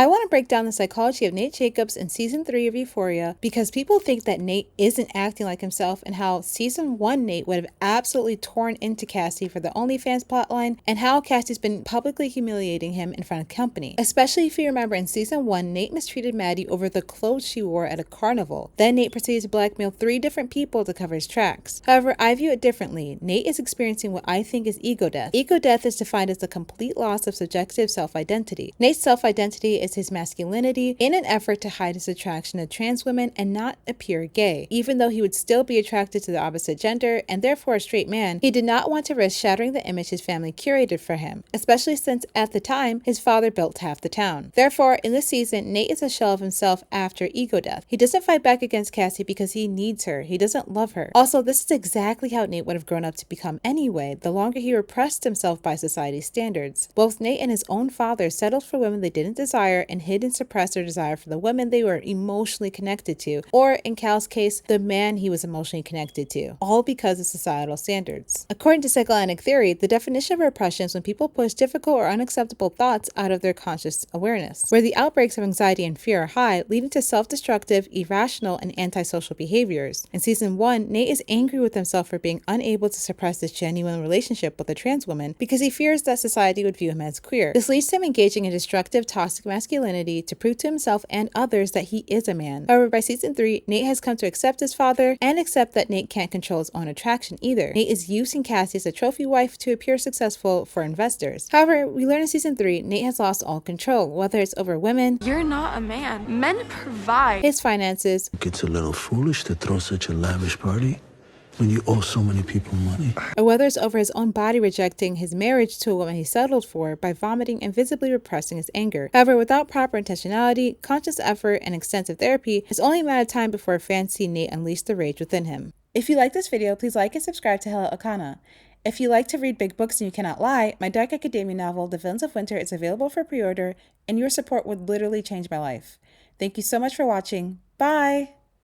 I want to break down the psychology of Nate Jacobs in season 3 of Euphoria because people think that Nate isn't acting like himself, and how season 1 Nate would have absolutely torn into Cassie for the OnlyFans plotline, and how Cassie's been publicly humiliating him in front of company. Especially if you remember in season 1, Nate mistreated Maddie over the clothes she wore at a carnival. Then Nate proceeded to blackmail 3 different people to cover his tracks. However, I view it differently. Nate is experiencing what I think is ego death. Ego death is defined as the complete loss of subjective self-identity. Nate's self-identity is his masculinity in an effort to hide his attraction to trans women and not appear gay. Even though he would still be attracted to the opposite gender and therefore a straight man, he did not want to risk shattering the image his family curated for him, especially since at the time his father built half the town. Therefore, in this season, Nate is a shell of himself after ego death. He doesn't fight back against Cassie because he needs her. He doesn't love her. Also, this is exactly how Nate would have grown up to become anyway, the longer he repressed himself by society's standards. Both Nate and his own father settled for women they didn't desire and hid and suppressed their desire for the women they were emotionally connected to, or in Cal's case, the man he was emotionally connected to, all because of societal standards. According to psychoanalytic theory, the definition of repression is when people push difficult or unacceptable thoughts out of their conscious awareness, where the outbreaks of anxiety and fear are high, leading to self-destructive, irrational, and antisocial behaviors. In season 1, Nate is angry with himself for being unable to suppress this genuine relationship with a trans woman because he fears that society would view him as queer. This leads to him engaging in destructive, toxic masculinity to prove to himself and others that he is a man. However, by season 3, Nate has come to accept his father and accept that Nate can't control his own attraction either. Nate is using Cassie as a trophy wife to appear successful for investors. However, we learn in season 3, Nate has lost all control, whether it's over women, you're not a man. Men provide. His finances, It's a little foolish to throw such a lavish party when you owe so many people money. or whether it's over his own body rejecting his marriage to a woman he settled for by vomiting and visibly repressing his anger. However, without proper intentionality, conscious effort, and extensive therapy, it's only a matter of time before fans see Nate unleash the rage within him. If you like this video, please like and subscribe to Hella Okana. If you like to read big books and you cannot lie, my dark academia novel, The Villains of Winter, is available for pre-order, and your support would literally change my life. Thank you so much for watching. Bye!